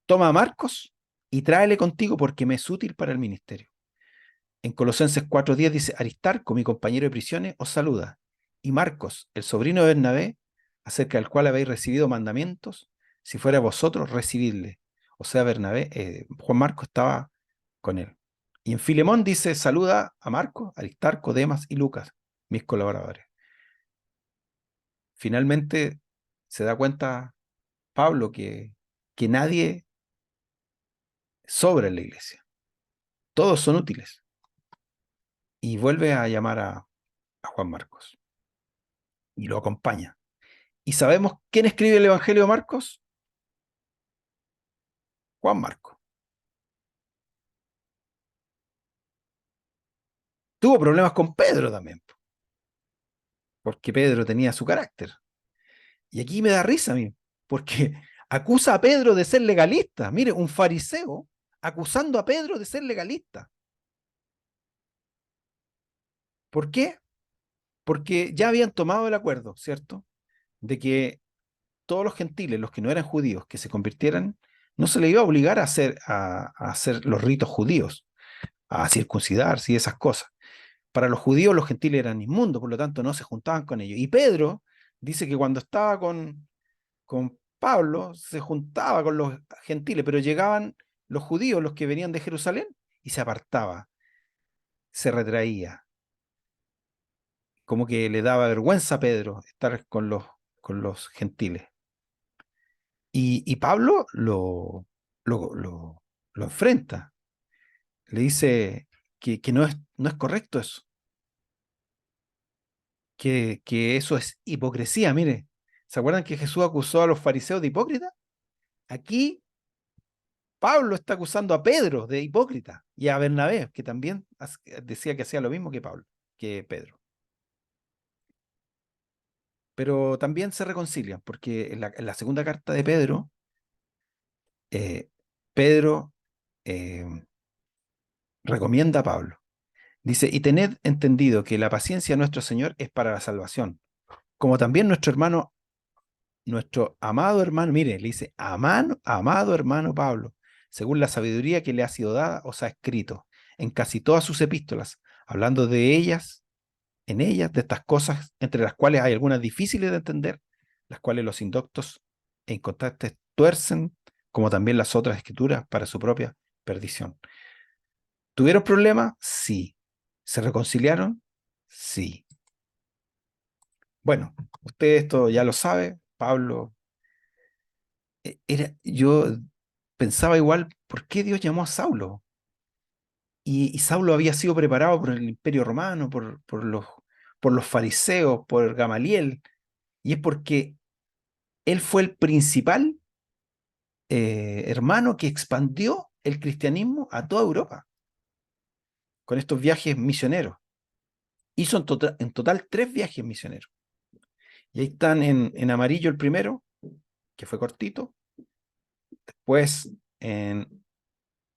toma a Marcos y tráele contigo porque me es útil para el ministerio. En Colosenses 4:10 dice, Aristarco, mi compañero de prisiones, os saluda. Y Marcos, el sobrino de Bernabé, acerca del cual habéis recibido mandamientos, si fuera vosotros, recibidle. O sea, Juan Marcos estaba con él. Y en Filemón dice, saluda a Marcos, Aristarco, Demas y Lucas, mis colaboradores. Finalmente se da cuenta Pablo que nadie sobra en la iglesia. Todos son útiles. Y vuelve a llamar a Juan Marcos y lo acompaña. ¿Y sabemos quién escribe el Evangelio de Marcos? Juan Marcos. Tuvo problemas con Pedro también, porque Pedro tenía su carácter. Y aquí me da risa a mí, porque Acusa a Pedro de ser legalista. Mire, un fariseo acusando a Pedro de ser legalista. ¿Por qué? Porque ya habían tomado el acuerdo, ¿cierto? De que todos los gentiles, los que no eran judíos, que se convirtieran, no se les iba a obligar a hacer los ritos judíos, a circuncidarse y esas cosas. Para los judíos los gentiles eran inmundos, por lo tanto no se juntaban con ellos. Y Pedro dice que cuando estaba con Pablo se juntaba con los gentiles, pero llegaban los judíos, los que venían de Jerusalén, y se apartaba, se retraía, como que le daba vergüenza a Pedro estar con los gentiles. Y Pablo lo enfrenta, le dice que no es correcto eso, que eso es hipocresía. Mire, ¿se acuerdan que Jesús acusó a los fariseos de hipócritas? Aquí Pablo está acusando a Pedro de hipócrita y a Bernabé, que también decía que hacía lo mismo que Pablo, que Pedro. Pero también se reconcilian, porque en la segunda carta de Pedro, Pedro eh, recomienda a Pablo. Dice, y tened entendido que la paciencia de nuestro Señor es para la salvación, como también nuestro amado hermano, mire, le dice, amado hermano Pablo, según la sabiduría que le ha sido dada, os ha escrito en casi todas sus epístolas, hablando de ellas, en ellas, de estas cosas, entre las cuales hay algunas difíciles de entender, las cuales los indoctos e inconstantes tuercen, como también las otras escrituras para su propia perdición. ¿Tuvieron problemas? Sí. ¿Se reconciliaron? Sí. Bueno, usted esto ya lo sabe, Pablo. Yo pensaba igual, ¿por qué Dios llamó a Saulo? Y Saulo había sido preparado por el Imperio Romano, por los fariseos, por Gamaliel, y es porque él fue el principal hermano que expandió el cristianismo a toda Europa, con estos viajes misioneros. Hizo en total 3 viajes misioneros. Y ahí están en amarillo el primero, que fue cortito, después en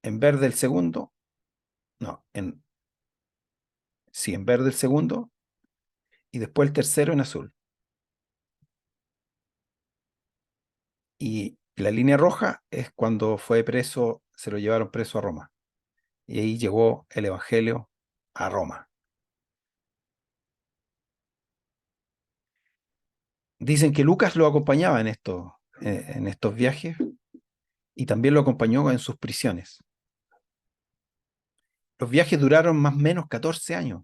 verde el segundo, no, sí, en verde el segundo, y después el tercero en azul. Y la línea roja es cuando fue preso, se lo llevaron preso a Roma. Y ahí llegó el Evangelio a Roma. Dicen que Lucas lo acompañaba en estos viajes y también lo acompañó en sus prisiones. Los viajes duraron más o menos 14 años,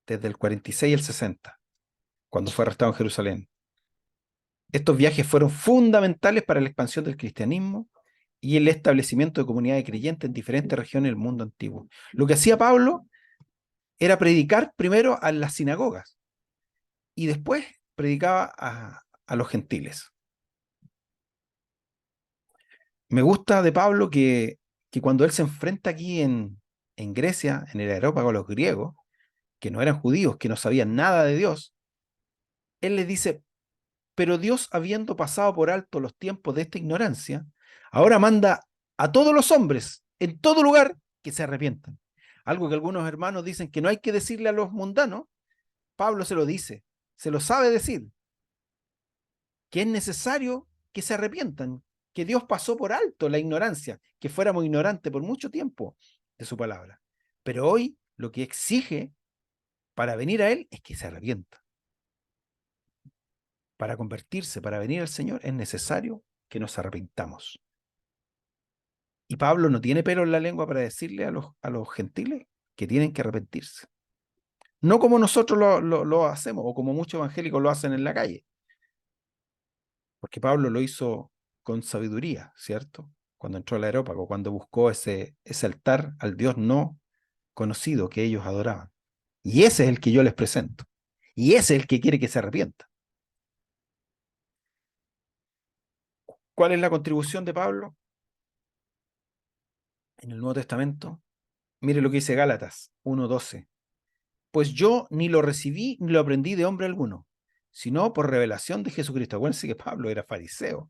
desde el 46 al 60, cuando fue arrestado en Jerusalén. Estos viajes fueron fundamentales para la expansión del cristianismo y el establecimiento de comunidades creyentes en diferentes regiones del mundo antiguo. Lo que hacía Pablo era predicar primero a las sinagogas y después predicaba a los gentiles. Me gusta de Pablo que cuando él se enfrenta aquí en Grecia, en el Areópago, a los griegos, que no eran judíos, que no sabían nada de Dios, él les dice, pero Dios, habiendo pasado por alto los tiempos de esta ignorancia, ahora manda a todos los hombres, en todo lugar, que se arrepientan. Algo que algunos hermanos dicen que no hay que decirle a los mundanos, Pablo se lo dice, se lo sabe decir, que es necesario que se arrepientan, que Dios pasó por alto la ignorancia, que fuéramos ignorantes por mucho tiempo de su palabra. Pero hoy lo que exige para venir a Él es que se arrepienta. Para convertirse, para venir al Señor, es necesario que nos arrepintamos. Y Pablo no tiene pelo en la lengua para decirle a los gentiles que tienen que arrepentirse. No como nosotros lo hacemos, o como muchos evangélicos lo hacen en la calle. Porque Pablo lo hizo con sabiduría, ¿cierto? Cuando entró al Areópago, cuando buscó ese altar al Dios no conocido que ellos adoraban. Y ese es el que yo les presento. Y ese es el que quiere que se arrepienta. ¿Cuál es la contribución de Pablo en el Nuevo Testamento? Mire lo que dice Gálatas 1:12. Pues yo ni lo recibí ni lo aprendí de hombre alguno, sino por revelación de Jesucristo. Acuérdense que Pablo era fariseo.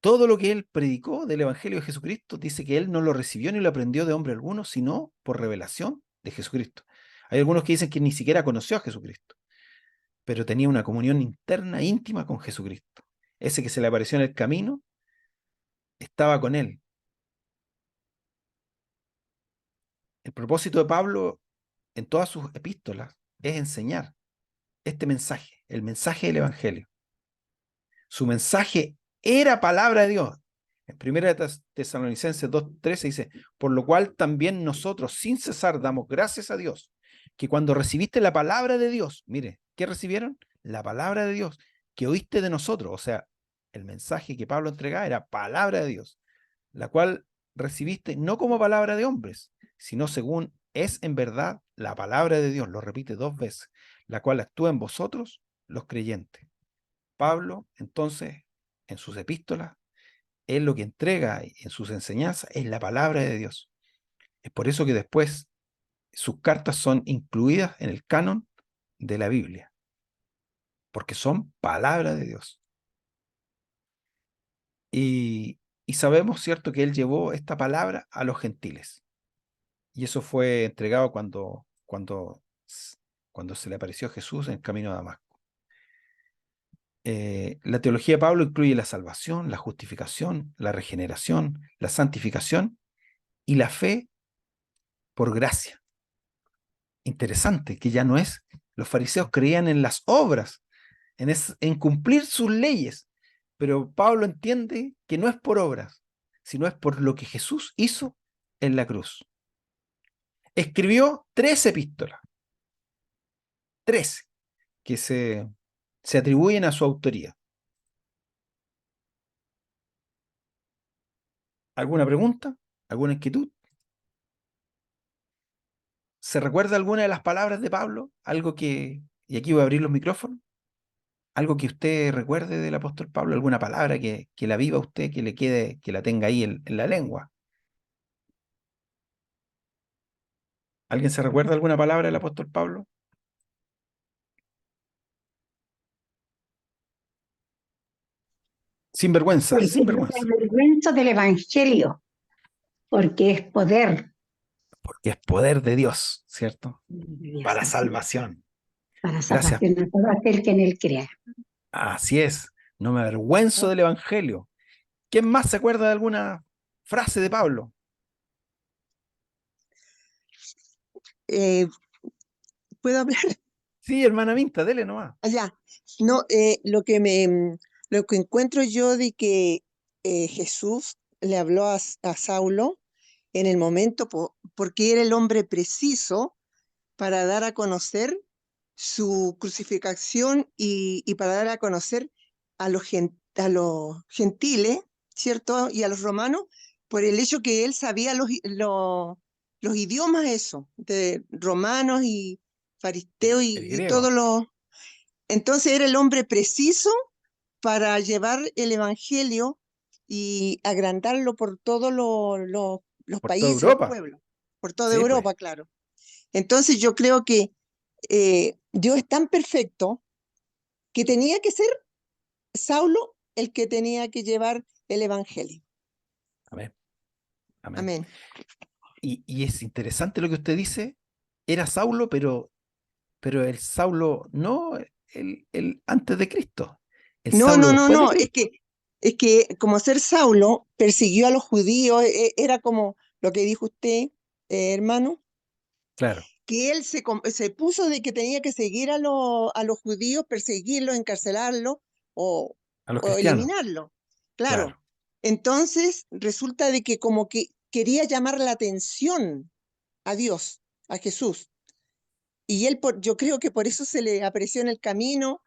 todo lo que él predicó del Evangelio de Jesucristo, dice que él no lo recibió ni lo aprendió de hombre alguno, sino por revelación de Jesucristo. Hay algunos que dicen que ni siquiera conoció a Jesucristo, pero tenía una comunión interna, íntima con Jesucristo. Ese que se le apareció en el camino, estaba con él. El propósito de Pablo en todas sus epístolas es enseñar este mensaje, el mensaje del Evangelio. Su mensaje era palabra de Dios. En 1 Tesalonicenses 2:13 dice, por lo cual también nosotros sin cesar damos gracias a Dios, que cuando recibiste la palabra de Dios, mire, ¿qué recibieron? La palabra de Dios, que oíste de nosotros. O sea, el mensaje que Pablo entregaba era palabra de Dios, la cual recibiste no como palabra de hombres, sino según es en verdad la palabra de Dios, lo repite 2 veces, la cual actúa en vosotros, los creyentes. Pablo, entonces, en sus epístolas, él lo que entrega en sus enseñanzas es la palabra de Dios. Es por eso que después sus cartas son incluidas en el canon de la Biblia, porque son palabra de Dios. Y sabemos, ¿cierto?, que él llevó esta palabra a los gentiles. Y eso fue entregado cuando se le apareció a Jesús en el camino a Damasco. La teología de Pablo incluye la salvación, la justificación, la regeneración, la santificación y la fe por gracia. Interesante, que ya no es, los fariseos creían en las obras, en cumplir sus leyes, pero Pablo entiende que no es por obras, sino es por lo que Jesús hizo en la cruz. Escribió 3 epístolas, 13, que se atribuyen a su autoría. ¿Alguna pregunta? ¿Alguna inquietud? ¿Se recuerda alguna de las palabras de Pablo? Algo que, y aquí voy a abrir los micrófonos, algo que usted recuerde del apóstol Pablo, alguna palabra que la viva usted, que le quede, que la tenga ahí en la lengua. ¿Alguien se recuerda alguna palabra del apóstol Pablo? Sin vergüenza, Porque sin no me vergüenza. avergüenzo del Evangelio, porque es poder Porque es poder de Dios, ¿cierto? de Dios, Para así es, salvación. para Gracias. salvación a todo aquel que en él crea. Así es. No me avergüenzo del Evangelio. ¿Quién más se acuerda de alguna frase de Pablo? Eh, ¿Puedo hablar? Sí, hermana Minta, dele nomás. Allá. No, lo que encuentro yo de que Jesús le habló a Saulo en el momento, porque era el hombre preciso para dar a conocer su crucifixión y para dar a conocer a los gentiles, ¿cierto? Y a los romanos, por el hecho que él sabía los idiomas, eso, de romanos y fariseos El y todos griego, los... Entonces era el hombre preciso para llevar el evangelio y agrandarlo por todos los por toda países, los Europa. pueblos, por toda Sí, pues. Europa, claro. Entonces yo creo que Dios es tan perfecto que tenía que ser Saulo el que tenía que llevar el evangelio. Amén. Amén. Amén. Y es interesante lo que usted dice. Era Saulo, pero el Saulo no el antes de Cristo. El No, Saulo no, no, después de no, Cristo. es que como ser Saulo persiguió a los judíos, era como lo que dijo usted, hermano, Claro, que él se puso de que tenía que seguir a los judíos, perseguirlos, encarcelarlos o, a los o cristianos. eliminarlos. Claro. Claro. Entonces resulta de que como que quería llamar la atención a Dios, a Jesús. Y él, yo creo que por eso se le apareció en el camino,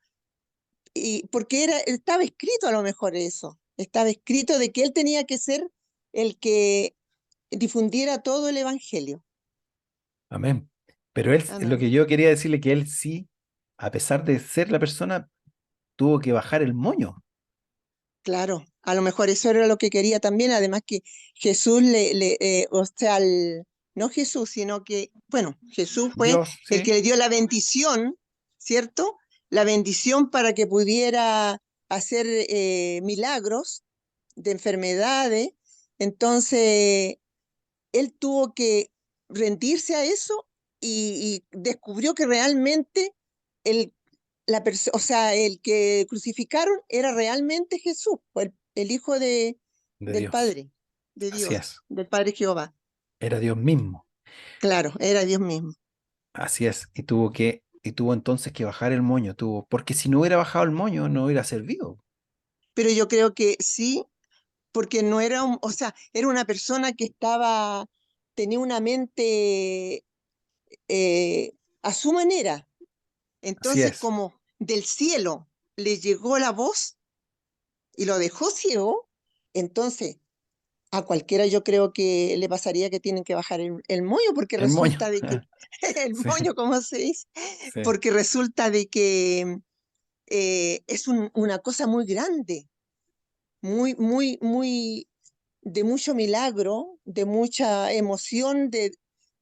y porque estaba escrito a lo mejor eso, estaba escrito de que él tenía que ser el que difundiera todo el evangelio. Amén. Pero él, lo Amén. que yo quería decirle que él sí, a pesar de ser la persona, tuvo que bajar el moño. Claro, a lo mejor eso era lo que quería también, además que Jesús o sea, no Jesús, sino que, bueno, Jesús fue Dios, el sí. que le dio la bendición, ¿cierto? La bendición para que pudiera hacer milagros de enfermedades. Entonces, él tuvo que rendirse a eso y descubrió que realmente el, o sea, el que crucificaron era realmente Jesús, el Hijo de del Dios. Padre, de Así Dios, es. del Padre Jehová. Era Dios mismo. Claro, era Dios mismo. Así es. Y tuvo entonces que bajar el moño. Porque si no hubiera bajado el moño, no hubiera servido. Pero yo creo que sí, porque no era o sea, era una persona que tenía una mente a su manera. Así Entonces, es. como del cielo le llegó la voz y lo dejó ciego, entonces a cualquiera yo creo que le pasaría que tienen que bajar el moño, porque El moño. resulta de que, el Sí, moño, ¿cómo se dice? sí, Porque resulta de que es una cosa muy grande, muy, muy, muy, de mucho milagro, de mucha emoción, de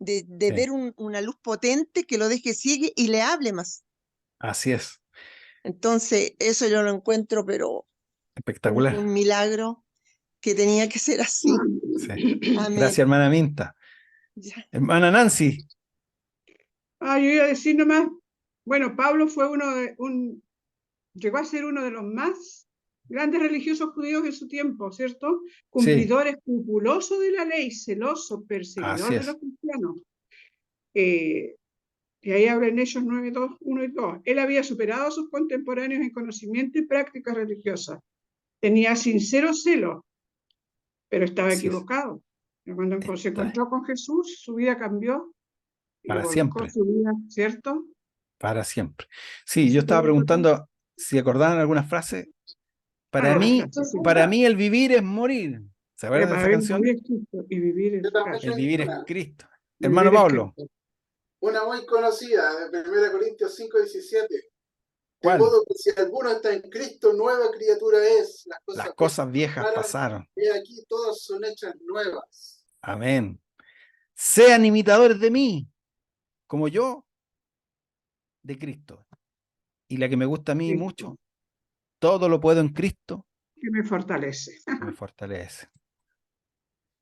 sí. ver una luz potente que lo deje ciego y le hable más. Así es. Entonces, eso yo lo encuentro, pero Espectacular. un milagro que tenía que ser así. Sí. Gracias, Amén. hermana Minta. Ya. Hermana Nancy. Yo iba a decir nomás, bueno, Pablo fue llegó a ser uno de los más grandes religiosos judíos de su tiempo, ¿cierto? Sí, Cumplidor escrupuloso de la ley, celoso, así perseguidor de los es. cristianos. Eh, y ahí habla en Hechos 9, 2, 1 y 2. Él había superado a sus contemporáneos en conocimiento y prácticas religiosas. Tenía sincero celo, pero estaba Así es. equivocado. Y cuando se Está- encontró con Jesús, su vida cambió y Para volcó siempre. su vida, ¿cierto? Para siempre. Sí, yo Así que estaba eso, preguntando si acordaban alguna frase. Para la mí, para frasecita. mí el vivir es morir. ¿Se acuerdan de Para esa ver canción? morir es Cristo y vivir Yo es también caso. El tengo vivir es una. Cristo. Hermano Vivir es Pablo, Cristo. Una muy conocida de 1 Corintios 5:17. De ¿cuál? modo que si alguno está en Cristo, nueva criatura es. Las Las cosas viejas cosas viejas pasaron, pasaron. y aquí todas son hechas nuevas. Amén. Sean imitadores de mí, como yo de Cristo. Y la que me gusta a mí Cristo, mucho, todo lo puedo en Cristo que me fortalece. que me fortalece.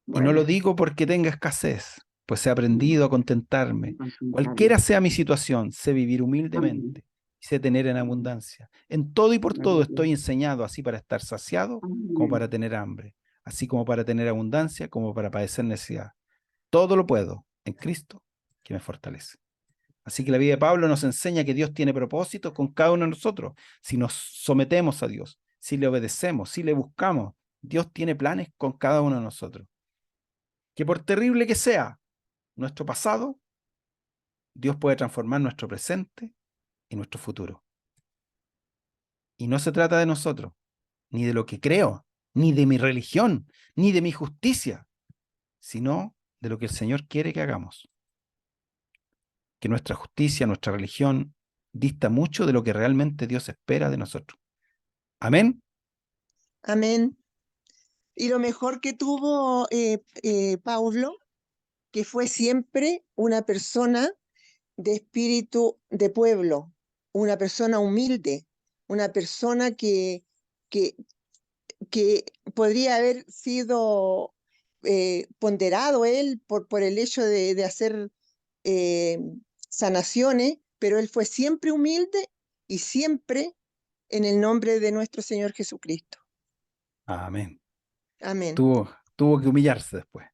Y no lo Bueno, digo porque tenga escasez, pues he aprendido a contentarme. contentarme. Cualquiera sea mi situación, sé vivir Amén. humildemente y sé tener en abundancia. En todo y por todo Aleluya. estoy enseñado, así para estar saciado como Amén. para tener hambre, así como para tener abundancia como para padecer necesidad. Todo lo puedo en Cristo que me fortalece. Así que la vida de Pablo nos enseña que Dios tiene propósitos con cada uno de nosotros. Si nos sometemos a Dios, si le obedecemos, si le buscamos, Dios tiene planes con cada uno de nosotros. Que por terrible que sea nuestro pasado, Dios puede transformar nuestro presente y nuestro futuro. Y no se trata de nosotros, ni de lo que creo, ni de mi religión, ni de mi justicia, sino de lo que el Señor quiere que hagamos. Que nuestra justicia, nuestra religión, dista mucho de lo que realmente Dios espera de nosotros. Amén. Amén. Y lo mejor que tuvo Pablo, que fue siempre una persona de espíritu de pueblo, una persona humilde, una persona que, que podría haber sido ponderado él por el hecho de hacer eh, sanaciones, pero él fue siempre humilde y siempre en el nombre de nuestro Señor Jesucristo. Amén. Amén. Tuvo que humillarse después.